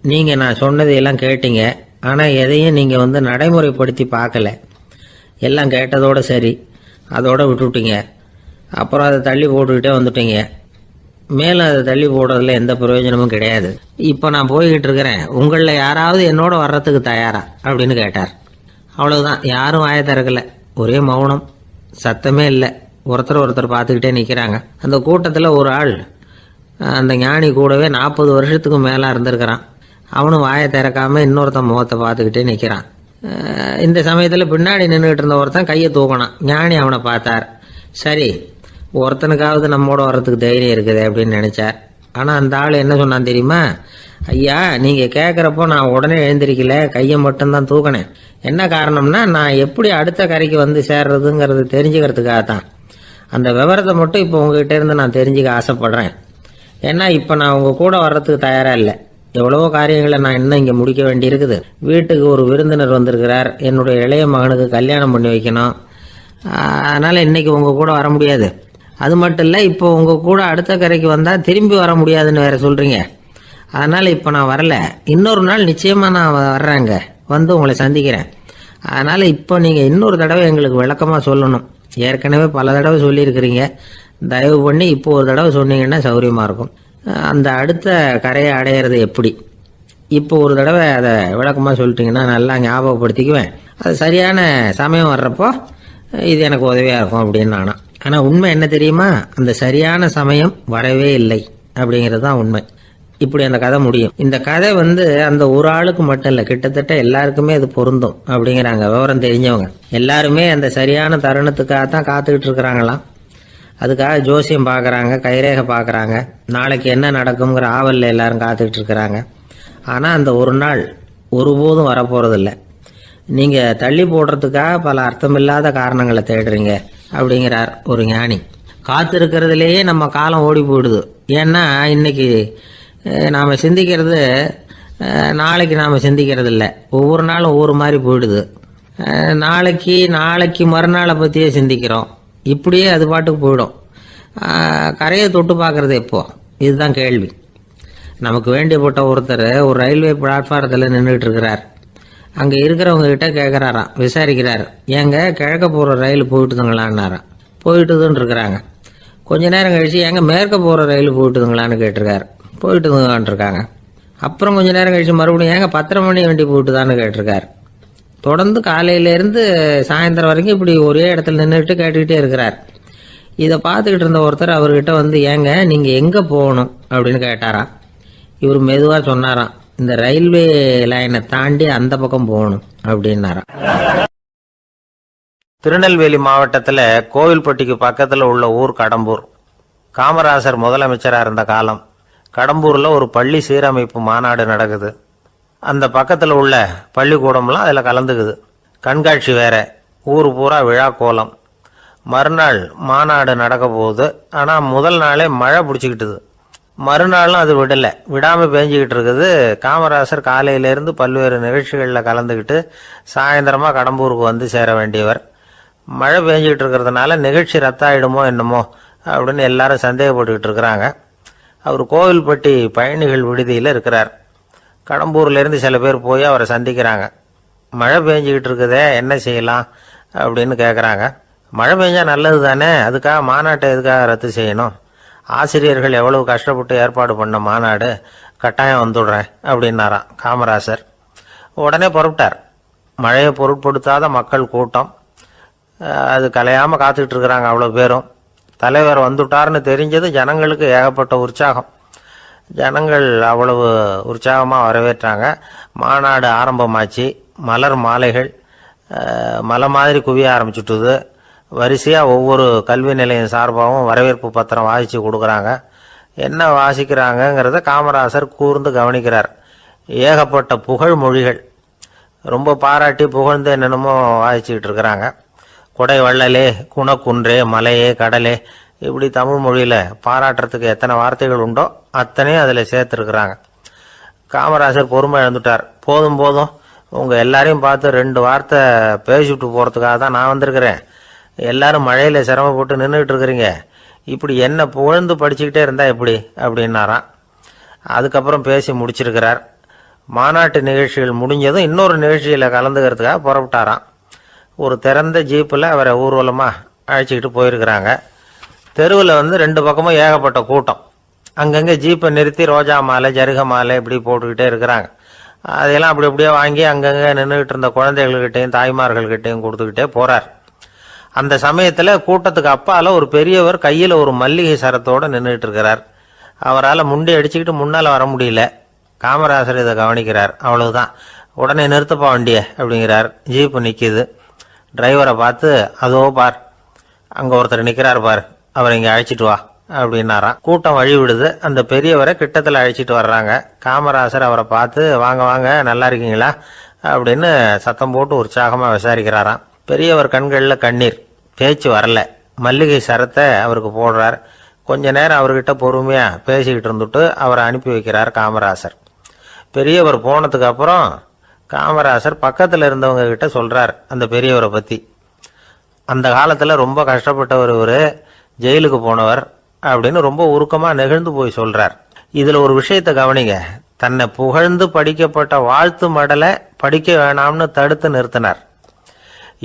நீங்கள் நான் சொன்னதையெல்லாம் கேட்டீங்க, ஆனால் எதையும் நீங்கள் நடைமுறைப்படுத்தி பார்க்கல. எல்லாம் கேட்டதோடு சரி, அதோடு விட்டுவிட்டீங்க. அப்புறம் அதை தள்ளி போட்டுக்கிட்டே வந்துட்டீங்க. மேலும் அதை தள்ளி போடுறதுல எந்த பிரயோஜனமும் கிடையாது. இப்போ நான் போய்கிட்டு இருக்கிறேன், உங்களில் யாராவது என்னோட வர்றதுக்கு தயாரா அப்படின்னு கேட்டார். அவ்வளவுதான், யாரும் வாய திறக்கல. ஒரே மௌனம், சத்தமே இல்லை. ஒருத்தர் ஒருத்தர் பார்த்துக்கிட்டே நிற்கிறாங்க. அந்த கூட்டத்தில் ஒரு ஆள் அந்த ஞானி கூடவே 40 வருஷத்துக்கு மேலே இருந்திருக்கிறான். அவனும் வாயை திறக்காமல் இன்னொருத்தன் முகத்தை பார்த்துக்கிட்டே நிற்கிறான். இந்த சமயத்தில் பின்னாடி நின்றுக்கிட்டு இருந்த ஒருத்தன் கையை தூக்கினான். ஞானி அவனை பார்த்தார். சரி, ஒருத்தனுக்காவது நம்மோட வர்றதுக்கு தைரியம் இருக்குது அப்படின்னு நினச்சார். ஆனால் அந்த ஆள் என்ன சொன்னான் தெரியுமா? ஐயா, நீங்கள் கேட்குறப்போ நான் உடனே எழுந்திருக்கல, கையை மட்டும்தான் தூக்கினேன். என்ன காரணம்னா, நான் எப்படி அடுத்த கரைக்கு வந்து சேர்றதுங்கிறது தெரிஞ்சுக்கிறதுக்காக தான். அந்த விவரத்தை மட்டும் இப்போ உங்ககிட்ட இருந்து நான் தெரிஞ்சுக்க ஆசைப்படுறேன். ஏன்னா இப்போ நான் உங்கள் கூட வர்றதுக்கு தயாராக இல்லை. எவ்வளவோ காரியங்களை நான் இன்னும் இங்கே முடிக்க வேண்டியிருக்குது. வீட்டுக்கு ஒரு விருந்தினர் வந்திருக்கிறார். என்னுடைய இளைய மகனுக்கு கல்யாணம் பண்ணி வைக்கணும். அதனால் இன்னைக்கு உங்கள் கூட வர முடியாது. அது மட்டும் இல்லை, இப்போ உங்கள் கூட அடுத்த கரைக்கு வந்தால் திரும்பி வர முடியாதுன்னு வேற சொல்கிறீங்க. அதனால் இப்போ நான் வரல. இன்னொரு நாள் நிச்சயமாக நான் வர்றேங்க, வந்து உங்களை சந்திக்கிறேன். அதனால் இப்போ நீங்கள் இன்னொரு தடவை எங்களுக்கு விளக்கமாக சொல்லணும். ஏற்கனவே பல தடவை சொல்லியிருக்கிறீங்க. தயவு பண்ணி இப்போ ஒரு தடவை சொன்னீங்கன்னா சௌரியமாக இருக்கும். அந்த அடுத்த கரையை அடையிறது எப்படி, இப்போ ஒரு தடவை அதை விளக்கமாக சொல்லிட்டீங்கன்னா நல்லா ஞாபகப்படுத்திக்குவேன். அது சரியான சமயம் வர்றப்போ இது எனக்கு உதவியாக இருக்கும் அப்படின்னு நானா. ஆனால் உண்மை என்ன தெரியுமா? அந்த சரியான சமயம் வரவே இல்லை அப்படிங்கிறது தான் உண்மை. இப்படி அந்த கதை முடியும். இந்த கதை அந்த ஒரு ஆளுக்கு மட்டும் இல்லை, கிட்டத்தட்ட எல்லாருக்குமே அது பொருந்தும் அப்படிங்கிறாங்க விவரம் தெரிஞ்சவங்க. எல்லாருமே அந்த சரியான தருணத்துக்காக தான் காத்துக்கிட்டு இருக்கிறாங்களாம். அதுக்காக ஜோசியம் பார்க்குறாங்க, கைரேகை பார்க்குறாங்க, நாளைக்கு என்ன நடக்குங்கிற ஆவலில் எல்லாரும் காத்துக்கிட்டு இருக்கிறாங்க. ஆனால் அந்த ஒரு நாள் ஒருபோதும் வரப்போகிறதில்ல. நீங்கள் தள்ளி போடுறதுக்காக பல அர்த்தமில்லாத காரணங்களை தேடுறீங்க அப்படிங்கிறார் ஒரு ஞானி. காத்திருக்கிறதுலேயே நம்ம காலம் ஓடி போயிடுது. ஏன்னா இன்னைக்கு நாம் சிந்திக்கிறது நாளைக்கு நாம் சிந்திக்கிறது இல்லை. ஒவ்வொரு நாளும் ஒவ்வொரு மாதிரி போயிடுது. நாளைக்கு மறுநாளை பற்றியே சிந்திக்கிறோம். இப்படியே அது பாட்டுக்கு போயிடும். கரையை தொட்டு பார்க்குறது எப்போ, இதுதான் கேள்வி. நமக்கு வேண்டியப்பட்ட ஒருத்தர் ஒரு ரயில்வே பிளாட்ஃபாரத்தில் நின்றுட்டு இருக்கிறார். அங்கே இருக்கிறவங்க கிட்ட கேட்குறாராம், விசாரிக்கிறார். ஏங்க கிழக்க போகிற ரயில் போயிட்டுதுங்களான்னாராம். போயிட்டுதுன்னு இருக்கிறாங்க. கொஞ்ச நேரம் கழிச்சு ஏங்க மேற்க போகிற ரயில் போயிட்டுதுங்களான்னு கேட்டிருக்காரு. போயிட்டுதுங்களான் இருக்காங்க. அப்புறம் கொஞ்ச நேரம் கழிச்சு மறுபடியும் ஏங்க 10:30 மணி வண்டி போயிட்டுதான்னு கேட்டிருக்காரு. தொடர்ந்து காலையிலேருந்து சாயந்தரம் வரைக்கும் இப்படி ஒரே இடத்துல நின்றுட்டு கேட்டுக்கிட்டே இருக்கிறார். இதை பார்த்துக்கிட்டு இருந்த ஒருத்தர் அவர்கிட்ட ஏங்க நீங்கள் எங்கே போகணும் அப்படின்னு கேட்டாராம். இவர் மெதுவாக சொன்னாராம், இந்த ரயில்வே லைனை தாண்டி அந்த பக்கம் போகணும் அப்படின்னாராம். திருநெல்வேலி மாவட்டத்தில் கோவில்பட்டிக்கு பக்கத்தில் உள்ள ஊர் கடம்பூர். காமராசர் முதலமைச்சராக இருந்த காலம். கடம்பூரில் ஒரு பள்ளி சீரமைப்பு மாநாடு நடக்குது. அந்த பக்கத்தில் உள்ள பள்ளிக்கூடம்லாம் அதில் கலந்துக்குது. கண்காட்சி வேற, ஊர் பூரா விழா கோலம். மறுநாள் மாநாடு நடக்க போகுது. ஆனால் முதல் நாளே மழை பிடிச்சிக்கிட்டுது. மறுநாளும் அது விடாமல் பேஞ்சிக்கிட்டு இருக்குது. காமராசர் காலையிலேருந்து பல்வேறு நிகழ்ச்சிகளில் கலந்துக்கிட்டு சாயந்தரமாக கடம்பூருக்கு வந்து சேர வேண்டியவர். மழை பேஞ்சிக்கிட்டு இருக்கிறதுனால நிகழ்ச்சி ரத்தாயிடுமோ என்னமோ அப்படின்னு எல்லாரும் சந்தேகப்பட்டுக்கிட்டு இருக்கிறாங்க. அவர் கோவில்பட்டி பயணிகள் விடுதியில் இருக்கிறார். கடம்பூர்லேருந்து சில பேர் போய் அவரை சந்திக்கிறாங்க. மழை பெஞ்சிக்கிட்டு இருக்குதே, என்ன செய்யலாம் அப்படின்னு கேட்குறாங்க. மழை பெஞ்சால் நல்லது தானே, அதுக்காக மாநாட்டை எதுக்காக ரத்து செய்யணும்? ஆசிரியர்கள் எவ்வளவு கஷ்டப்பட்டு ஏற்பாடு பண்ண மாநாடு, கட்டாயம் வந்துடுறேன் அப்படின்னாராம் காமராசர். உடனே புறப்பட்டார். மழையை பொருட்படுத்தாத மக்கள் கூட்டம். அது கலையாமல் காத்துக்கிட்டு இருக்கிறாங்க அவ்வளோ பேரும். தலைவர் வந்துட்டார்னு தெரிஞ்சது ஜனங்களுக்கு ஏகப்பட்ட உற்சாகம். ஜனங்கள் அவ்வளவு உற்சாகமாக வரவேற்றாங்க. மாநாடு ஆரம்பமாச்சு. மலர் மாலைகள் மலை மாதிரி குவிய ஆரம்பிச்சுட்டுது. வரிசையாக ஒவ்வொரு கல்வி நிலையம் சார்பாகவும் வரவேற்பு பத்திரம் வாசித்து கொடுக்குறாங்க. என்ன வாசிக்கிறாங்கங்கிறத காமராசர் கூர்ந்து கவனிக்கிறார். ஏகப்பட்ட புகழ் மொழிகள், ரொம்ப பாராட்டி புகழ்ந்து என்னென்னமோ வாசிச்சுக்கிட்டு இருக்கிறாங்க. கொடை வள்ளலே, குணக்குன்றே, மலையே, கடலே, இப்படி தமிழ் மொழியில் பாராட்டுறதுக்கு எத்தனை வார்த்தைகள் உண்டோ அத்தனையும் அதில் சேர்த்துருக்குறாங்க. காமராசர் பொறுமை இழந்துட்டார். போதும் போதும், உங்கள் எல்லாரையும் பார்த்து 2 வார்த்தை பேசிவிட்டு போகிறதுக்காக தான் நான் வந்திருக்கிறேன். எல்லாரும் மழையில் சிரமப்பட்டு நின்றுக்கிட்டு இருக்கிறீங்க. இப்படி என்ன புகழ்ந்து படிச்சுக்கிட்டே இருந்தால் எப்படி அப்படின்னாராம். அதுக்கப்புறம் பேசி முடிச்சிருக்கிறார். மாநாட்டு நிகழ்ச்சிகள் முடிஞ்சதும் இன்னொரு நிகழ்ச்சியில் கலந்துக்கிறதுக்காக புறப்பட்டாராம். ஒரு திறந்த ஜீப்பில் அவரை ஊர்வலமாக அழைச்சிக்கிட்டு போயிருக்கிறாங்க. தெருவில் 2 பக்கமும் ஏகப்பட்ட கூட்டம். அங்கங்கே ஜீப்பை நிறுத்தி ரோஜா மாலை, ஜருக மாலை இப்படி போட்டுக்கிட்டே இருக்கிறாங்க. அதையெல்லாம் அப்படி அப்படியே வாங்கி அங்கங்கே நின்றுக்கிட்டு இருந்த குழந்தைகள்கிட்டையும் தாய்மார்கள்கிட்டையும் கொடுத்துக்கிட்டே போகிறார். அந்த சமயத்தில் கூட்டத்துக்கு அப்பால ஒரு பெரியவர் கையில் ஒரு மல்லிகை சரத்தோடு நின்றுட்டு இருக்கிறார். அவரால் முண்டி அடிச்சுக்கிட்டு முன்னால் வர முடியல. காமராசர் இதை கவனிக்கிறார். அவ்வளவுதான், உடனே நிறுத்தப்பா வண்டிய அப்படிங்கிறார். ஜீப்பு நிற்கிது. டிரைவரை பார்த்து, அதோ பார், அங்கே ஒருத்தர் நிற்கிறார் பார், அவரை இங்கே அழைச்சிட்டு வா அப்படின்னாராம். கூட்டம் வழி விடுது. அந்த பெரியவரை கிட்டத்தில் அழைச்சிட்டு வர்றாங்க. காமராசர் அவரை பார்த்து, வாங்க வாங்க, நல்லா இருக்கீங்களா அப்படின்னு சத்தம் போட்டு உற்சாகமாக விசாரிக்கிறாராம். பெரியவர் கண்களில் கண்ணீர், பேச்சு வரல. மல்லிகை சரத்தை அவருக்கு போடுறார். கொஞ்ச நேரம் அவர்கிட்ட பொறுமையாக பேசிக்கிட்டு இருந்துட்டு அவரை அனுப்பி வைக்கிறார் காமராசர். பெரியவர் போனதுக்கு அப்புறம் காமராசர் பக்கத்தில் இருந்தவங்க கிட்ட சொல்கிறார் அந்த பெரியவரை பற்றி. அந்த காலத்தில் ரொம்ப கஷ்டப்பட்டவர் இவர், ஜெயிலுக்கு போனவர் அப்படின்னு ரொம்ப உருக்கமாக நெகிழ்ந்து போய் சொல்கிறார். இதில் ஒரு விஷயத்தை கவனிங்க. தன்னை புகழ்ந்து படிக்கப்பட்ட வாழ்த்து மடலை படிக்க வேணாம்னு தடுத்து நிறுத்தினார்.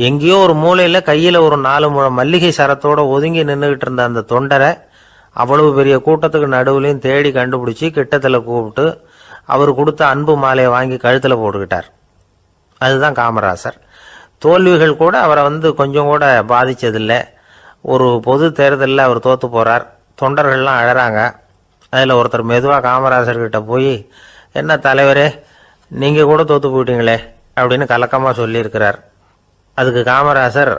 எங்கேயோ ஒரு மூலையில் கையில் ஒரு 4 முழம் மல்லிகை சரத்தோடு ஒதுங்கி நின்றுகிட்டு இருந்த அந்த தொண்டரை அவ்வளவு பெரிய கூட்டத்துக்கு நடுவுலையும் தேடி கண்டுபிடிச்சி கிட்டத்தில் கூப்பிட்டு அவர் கொடுத்த அன்பு மாலையை வாங்கி கழுத்தில் போட்டுக்கிட்டார். அதுதான் காமராசர். தோல்விகள் கூட அவரை கொஞ்சம் கூட பாதித்ததில்லை. ஒரு பொது தேர்தலில் அவர் தோற்று போகிறார். தொண்டர்கள்லாம் அழறாங்க. அதில் ஒருத்தர் மெதுவாக காமராசர்கிட்ட போய், என்ன தலைவரே, நீங்கள் கூட தோற்று போயிட்டீங்களே அப்படின்னு கலக்கமாக சொல்லியிருக்கிறார். அதுக்கு காமராசர்,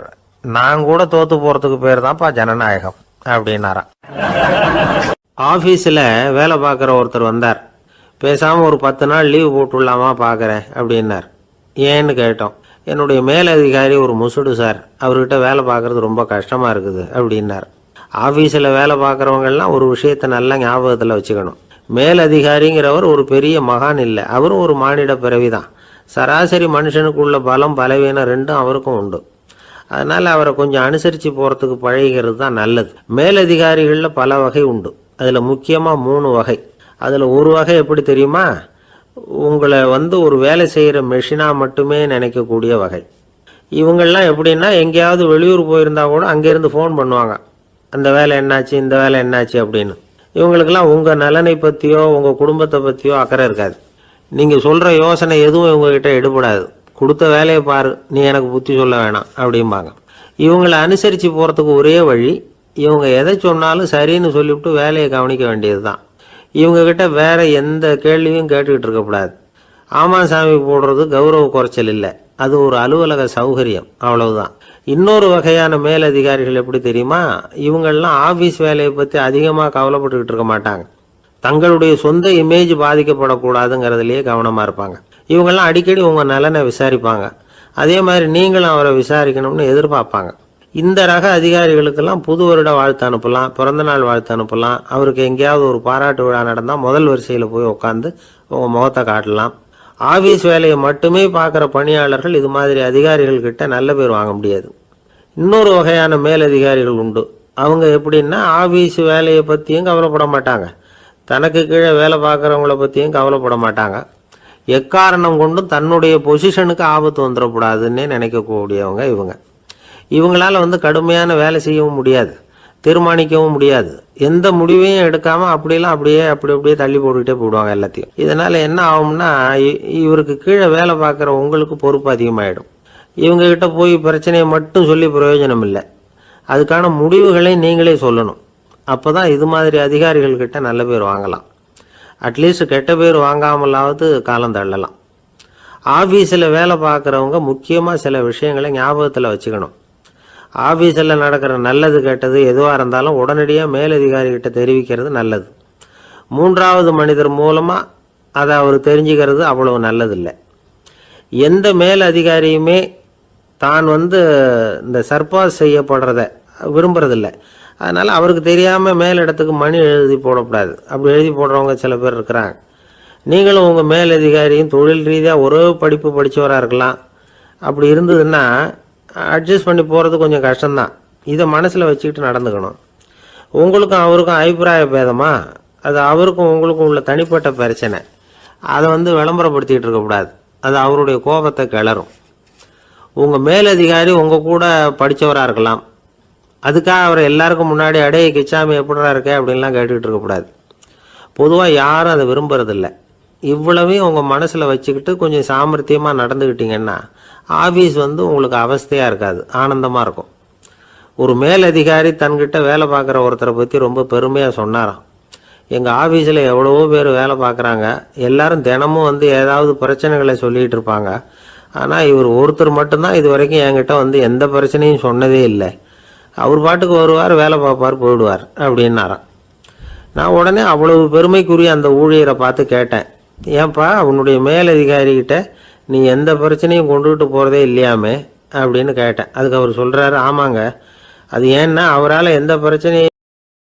நான் கூட தோற்று போகிறதுக்கு பேர் தான்ப்பா ஜனநாயகம் அப்படின்னாராம். ஆஃபீஸில் வேலை பார்க்குற ஒருத்தர் வந்தார். பேசாமல் ஒரு 10 நாள் லீவு போட்டுடலாமா பார்க்குறேன் அப்படின்னார். ஏன்னு கேட்டோம். என்னுடைய மேலதிகாரி ஒரு முசுடு சார், அவர்கிட்ட வேலை பார்க்குறது ரொம்ப கஷ்டமாக இருக்குது அப்படின்னார். ஆஃபீஸில் வேலை பார்க்குறவங்கெல்லாம் ஒரு விஷயத்தை நல்லா ஞாபகத்தில் வச்சுக்கணும். மேலதிகாரிங்கிறவர் ஒரு பெரிய மகான் இல்லை, அவரும் ஒரு மானிட பிறவிதான். சராசரி மனுஷனுக்குள்ள பலம் பலவீனம் ரெண்டும் அவருக்கும் உண்டு. அதனால் அவரை கொஞ்சம் அனுசரித்து போகிறதுக்கு பழகிறது தான் நல்லது. மேலதிகாரிகளில் பல வகை உண்டு. அதில் முக்கியமாக 3 வகை. அதில் ஒரு வகை எப்படி தெரியுமா? உங்களை ஒரு வேலை செய்கிற மெஷினாக மட்டுமே நினைக்கக்கூடிய வகை. இவங்கெல்லாம் எப்படின்னா, எங்கேயாவது வெளியூர் போயிருந்தா கூட அங்கேருந்து ஃபோன் பண்ணுவாங்க, அந்த வேலை என்னாச்சு, இந்த வேலை என்னாச்சு அப்படின்னு. இவங்களுக்கெல்லாம் உங்கள் நலனை பற்றியோ உங்கள் குடும்பத்தை பற்றியோ அக்கறை இருக்காது. நீங்கள் சொல்கிற யோசனை எதுவும் இவங்ககிட்ட எடுபடாது. கொடுத்த வேலையை பாரு, நீ எனக்கு புத்தி சொல்ல வேணாம் அப்படிம்பாங்க. இவங்களை அனுசரித்து போகிறதுக்கு ஒரே வழி, இவங்க எதை சொன்னாலும் சரின்னு சொல்லிவிட்டு வேலையை கவனிக்க வேண்டியது தான். இவங்ககிட்ட வேற எந்த கேள்வியும் கேட்டுக்கிட்டு இருக்கக்கூடாது. ஆமாம் சாமி போடுறது கௌரவ குறைச்சல் இல்லை, அது ஒரு அலுவலக சௌகரியம், அவ்வளவுதான். இன்னொரு வகையான மேலதிகாரிகள் எப்படி தெரியுமா? இவங்கெல்லாம் ஆஃபீஸ் வேலையை பற்றி அதிகமாக கவலைப்பட்டுக்கிட்டு இருக்க மாட்டாங்க. தங்களுடைய சொந்த இமேஜ் பாதிக்கப்படக்கூடாதுங்கிறதுலேயே கவனமாக இருப்பாங்க. இவங்கெல்லாம் அடிக்கடி உங்கள் நலனை விசாரிப்பாங்க. அதே மாதிரி நீங்களும் அவரை விசாரிக்கணும்னு எதிர்பார்ப்பாங்க. இந்த ரக அதிகாரிகளுக்கெல்லாம் புது வருட வாழ்த்து அனுப்பலாம், பிறந்தநாள் வாழ்த்து அனுப்பலாம். அவருக்கு எங்கேயாவது ஒரு பாராட்டு விழா நடந்தால் முதல் வரிசையில் போய் உட்காந்து உங்கள் முகத்தை காட்டலாம். ஆஃபீஸ் வேலையை மட்டுமே பார்க்குற பணியாளர்கள் இது மாதிரி அதிகாரிகள்கிட்ட நல்ல பேர் வாங்க முடியாது. இன்னொரு வகையான மேலதிகாரிகள் உண்டு. அவங்க எப்படின்னா, ஆஃபீஸ் வேலையை பற்றியும் கவலைப்பட மாட்டாங்க, தனக்கு கீழே வேலை பார்க்குறவங்கள பற்றியும் கவலைப்பட மாட்டாங்க. எக்காரணம் கொண்டும் தன்னுடைய பொசிஷனுக்கு ஆபத்து வந்துடக்கூடாதுன்னே நினைக்கக்கூடியவங்க இவங்க. இவங்களால கடுமையான வேலை செய்யவும் முடியாது, தீர்மானிக்கவும் முடியாது. எந்த முடிவையும் எடுக்காமல் அப்படியே தள்ளி போட்டுக்கிட்டே போயிடுவாங்க எல்லாத்தையும். இதனால் என்ன ஆகும்னா, இவருக்கு கீழே வேலை பார்க்குற உங்களுக்கு பொறுப்பு அதிகமாகிடும். இவங்ககிட்ட போய் பிரச்சனையை மட்டும் சொல்லி பிரயோஜனம் இல்லை, அதுக்கான முடிவுகளை நீங்களே சொல்லணும். அப்போ தான் இது மாதிரி அதிகாரிகள்கிட்ட நல்ல பேர் வாங்கலாம். அட்லீஸ்ட் கெட்ட பேர் வாங்காமலாவது காலம் தள்ளலாம். ஆஃபீஸில் வேலை பார்க்குறவங்க முக்கியமாக சில விஷயங்களை ஞாபகத்தில் வச்சுக்கணும். ஆஃபீஸில் நடக்கிற நல்லது கெட்டது எதுவாக இருந்தாலும் உடனடியாக மேலதிகாரிகிட்ட தெரிவிக்கிறது நல்லது. 3வது மனிதர் மூலமாக அதை அவர் தெரிஞ்சுக்கிறது அவ்வளவு நல்லதில்லை. எந்த மேலதிகாரியுமே தான் இந்த சர்பாஸ் செய்யப்படுறத விரும்புறதில்லை. அதனால் அவருக்கு தெரியாமல் மேலிடத்துக்கு மணி எழுதி போடக்கூடாது. அப்படி எழுதி போடுறவங்க சில பேர் இருக்கிறாங்க. நீங்களும் உங்கள் மேலதிகாரியும் தொழில் ரீதியாக ஒரே படிப்பு படித்தவராக இருக்கலாம். அப்படி இருந்ததுன்னா அட்ஜஸ்ட் பண்ணி போகிறது கொஞ்சம் கஷ்டம்தான். இதை மனசில் வச்சுக்கிட்டு நடந்துக்கணும். உங்களுக்கும் அவருக்கும் அபிப்பிராய பேதமா, அது அவருக்கும் உங்களுக்கும் உள்ள தனிப்பட்ட பிரச்சனை. அதை விளம்பரப்படுத்திக்கிட்டு இருக்கக்கூடாது, அது அவருடைய கோபத்தை கிளறும். உங்கள் மேலதிகாரி உங்கள் கூட படித்தவராக இருக்கலாம், அதுக்காக அவரை எல்லாருக்கும் முன்னாடி அடைய கிச்சாமி எப்படா இருக்க அப்படின்லாம் கேட்டுக்கிட்டு இருக்கக்கூடாது. பொதுவாக யாரும் அதை விரும்புறதில்லை. இவ்வளவையும் உங்கள் மனசில் வச்சுக்கிட்டு கொஞ்சம் சாமர்த்தியமாக நடந்துக்கிட்டீங்கன்னா ஆஃபீஸ் உங்களுக்கு அவஸ்தையாக இருக்காது, ஆனந்தமாக இருக்கும். ஒரு மேலதிகாரி தன்கிட்ட வேலை பார்க்குற ஒருத்தரை பற்றி ரொம்ப பெருமையாக சொன்னாராம். எங்கள் ஆஃபீஸில் எவ்வளவோ பேர் வேலை பார்க்குறாங்க, எல்லாரும் தினமும் வந்து ஏதாவது பிரச்சனைகளை சொல்லிகிட்டு இருப்பாங்க. ஆனால் இவர் ஒருத்தர் மட்டும்தான் இது வரைக்கும் என்கிட்ட வந்து எந்த பிரச்சனையும் சொன்னதே இல்லை. அவர் பாட்டுக்கு வருவார், வேலை பார்ப்பார், போயிடுவார் அப்படின்னாராம். நான் உடனே அவ்வளவு பெருமைக்குரிய அந்த ஊழியரை பார்த்து கேட்டேன், ஏன்பா உன்னுடைய மேலதிகாரிகிட்ட நீ எந்த பிரச்சனையும் கொண்டுகிட்டு போகிறதே இல்லையாமே அப்படின்னு கேட்டேன். அதுக்கு அவர் சொல்கிறாரு, ஆமாங்க, அது ஏன்னா அவரால் எந்த பிரச்சனையும்